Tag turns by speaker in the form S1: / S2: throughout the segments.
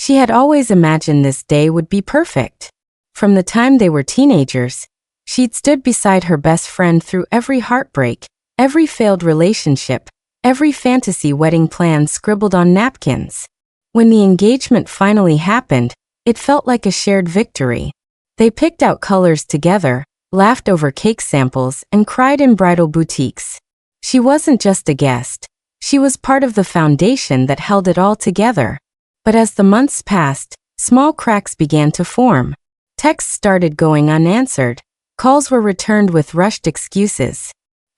S1: She had always imagined this day would be perfect. From the time they were teenagers, she'd stood beside her best friend through every heartbreak, every failed relationship, every fantasy wedding plan scribbled on napkins. When the engagement finally happened, it felt like a shared victory. They picked out colors together, laughed over cake samples, and cried in bridal boutiques. She wasn't just a guest. She was part of the foundation that held it all together. But as the months passed, small cracks began to form. Texts started going unanswered. Calls were returned with rushed excuses.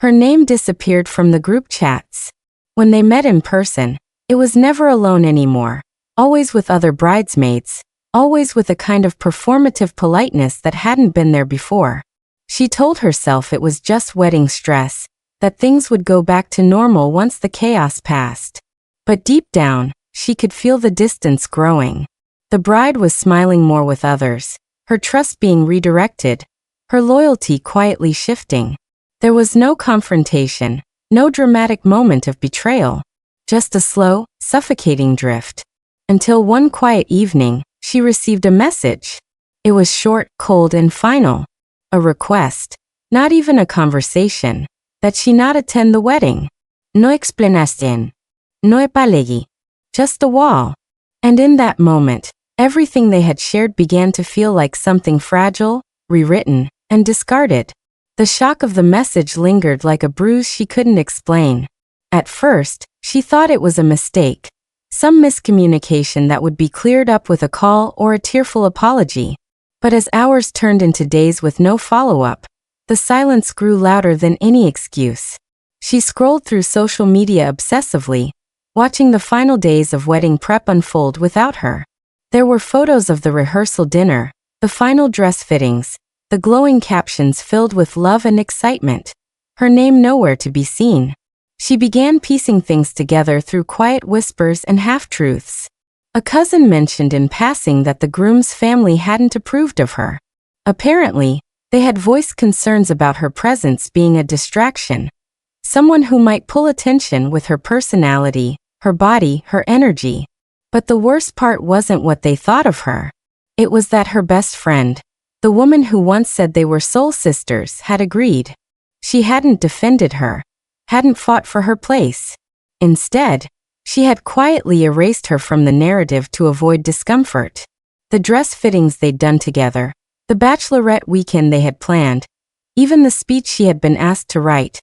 S1: Her name disappeared from the group chats. When they met in person, it was never alone anymore. Always with other bridesmaids. Always with a kind of performative politeness that hadn't been there before. She told herself it was just wedding stress, that things would go back to normal once the chaos passed. But deep down, she could feel the distance growing. The bride was smiling more with others, her trust being redirected, her loyalty quietly shifting. There was no confrontation, no dramatic moment of betrayal, just a slow, suffocating drift. Until one quiet evening, she received a message. It was short, cold, and final. A request, not even a conversation, that she not attend the wedding. No explicación. No apology. Just a wall. And in that moment, everything they had shared began to feel like something fragile, rewritten, and discarded. The shock of the message lingered like a bruise she couldn't explain. At first, she thought it was a mistake. Some miscommunication that would be cleared up with a call or a tearful apology. But as hours turned into days with no follow-up, the silence grew louder than any excuse. She scrolled through social media obsessively, watching the final days of wedding prep unfold without her. There were photos of the rehearsal dinner, the final dress fittings, the glowing captions filled with love and excitement. Her name nowhere to be seen. She began piecing things together through quiet whispers and half-truths. A cousin mentioned in passing that the groom's family hadn't approved of her. Apparently, they had voiced concerns about her presence being a distraction. Someone who might pull attention with her personality, her body, her energy. But the worst part wasn't what they thought of her. It was that her best friend, the woman who once said they were soul sisters, had agreed. She hadn't defended her, hadn't fought for her place. Instead, she had quietly erased her from the narrative to avoid discomfort. The dress fittings they'd done together, the bachelorette weekend they had planned, even the speech she had been asked to write.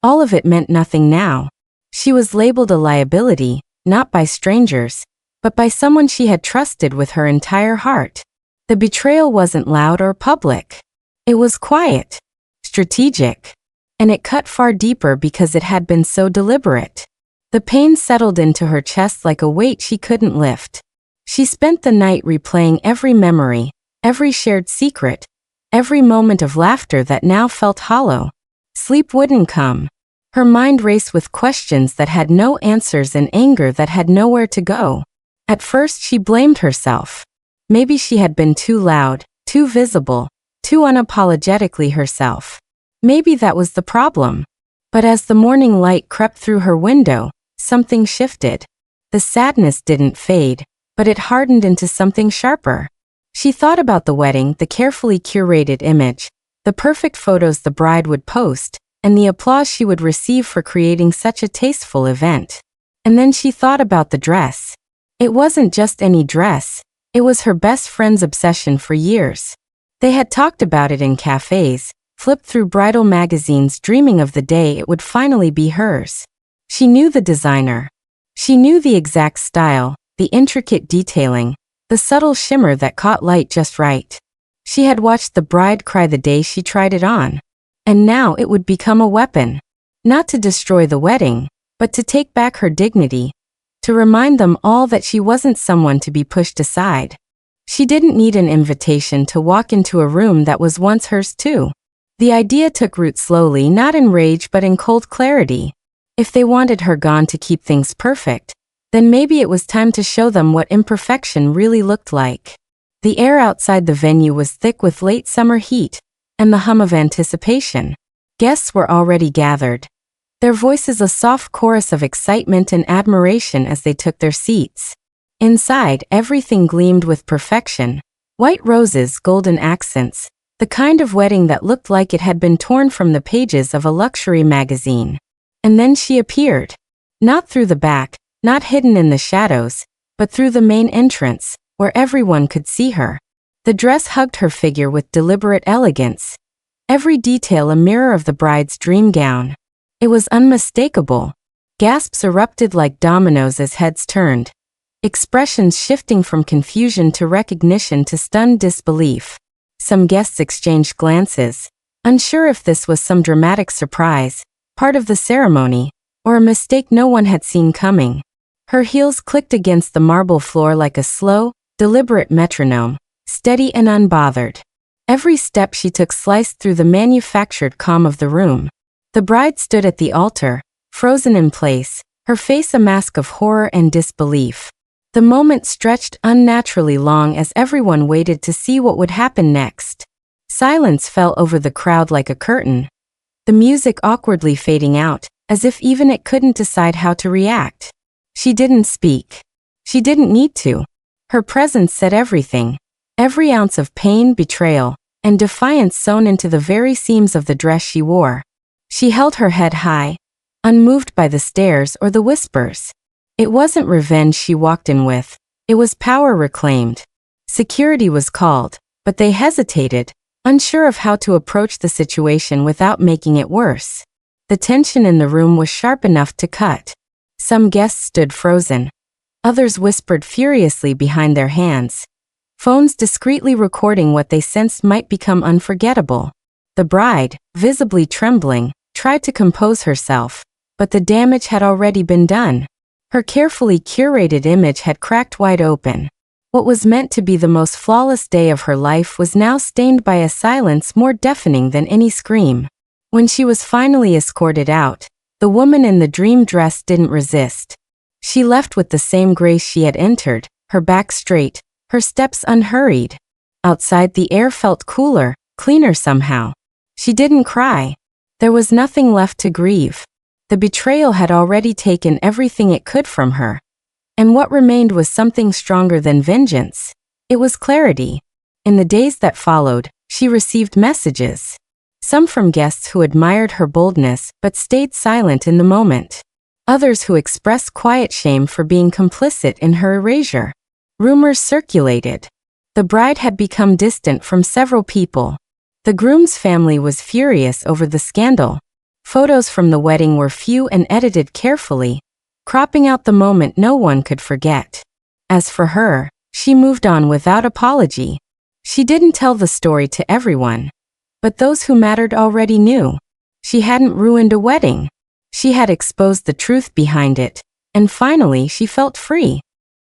S1: All of it meant nothing now. She was labeled a liability, not by strangers, but by someone she had trusted with her entire heart. The betrayal wasn't loud or public. It was quiet, strategic, and it cut far deeper because it had been so deliberate. The pain settled into her chest like a weight she couldn't lift. She spent the night replaying every memory, every shared secret, every moment of laughter that now felt hollow. Sleep wouldn't come. Her mind raced with questions that had no answers and anger that had nowhere to go. At first she blamed herself. Maybe she had been too loud, too visible, too unapologetically herself. Maybe that was the problem. But as the morning light crept through her window, something shifted. The sadness didn't fade, but it hardened into something sharper. She thought about the wedding, the carefully curated image, the perfect photos the bride would post, and the applause she would receive for creating such a tasteful event. And then she thought about the dress. It wasn't just any dress, it was her best friend's obsession for years. They had talked about it in cafes, flipped through bridal magazines dreaming of the day it would finally be hers. She knew the designer. She knew the exact style, the intricate detailing, the subtle shimmer that caught light just right. She had watched the bride cry the day she tried it on. And now it would become a weapon. Not to destroy the wedding, but to take back her dignity. To remind them all that she wasn't someone to be pushed aside. She didn't need an invitation to walk into a room that was once hers too. The idea took root slowly, not in rage but in cold clarity. If they wanted her gone to keep things perfect, then maybe it was time to show them what imperfection really looked like. The air outside the venue was thick with late summer heat, and the hum of anticipation. Guests were already gathered, their voices a soft chorus of excitement and admiration as they took their seats. Inside, everything gleamed with perfection. White roses, golden accents, the kind of wedding that looked like it had been torn from the pages of a luxury magazine. And then she appeared. Not through the back, not hidden in the shadows, but through the main entrance, where everyone could see her. The dress hugged her figure with deliberate elegance. Every detail a mirror of the bride's dream gown. It was unmistakable. Gasps erupted like dominoes as heads turned. Expressions shifting from confusion to recognition to stunned disbelief. Some guests exchanged glances, unsure if this was some dramatic surprise, part of the ceremony, or a mistake no one had seen coming. Her heels clicked against the marble floor like a slow, deliberate metronome, steady and unbothered. Every step she took sliced through the manufactured calm of the room. The bride stood at the altar, frozen in place, her face a mask of horror and disbelief. The moment stretched unnaturally long as everyone waited to see what would happen next. Silence fell over the crowd like a curtain, the music awkwardly fading out, as if even it couldn't decide how to react. She didn't speak. She didn't need to. Her presence said everything. Every ounce of pain, betrayal, and defiance sewn into the very seams of the dress she wore. She held her head high, unmoved by the stares or the whispers. It wasn't revenge she walked in with. It was power reclaimed. Security was called, but they hesitated, unsure of how to approach the situation without making it worse. The tension in the room was sharp enough to cut. Some guests stood frozen. Others whispered furiously behind their hands, phones discreetly recording what they sensed might become unforgettable. The bride, visibly trembling, tried to compose herself, but the damage had already been done. Her carefully curated image had cracked wide open. What was meant to be the most flawless day of her life was now stained by a silence more deafening than any scream. When she was finally escorted out, the woman in the dream dress didn't resist. She left with the same grace she had entered, her back straight, her steps unhurried. Outside, the air felt cooler, cleaner somehow. She didn't cry. There was nothing left to grieve. The betrayal had already taken everything it could from her. And what remained was something stronger than vengeance. It was clarity. In the days that followed, she received messages. Some from guests who admired her boldness but stayed silent in the moment. Others who expressed quiet shame for being complicit in her erasure. Rumors circulated. The bride had become distant from several people. The groom's family was furious over the scandal. Photos from the wedding were few and edited carefully, cropping out the moment no one could forget. As for her, she moved on without apology. She didn't tell the story to everyone, but those who mattered already knew. She hadn't ruined a wedding. She had exposed the truth behind it, and finally she felt free.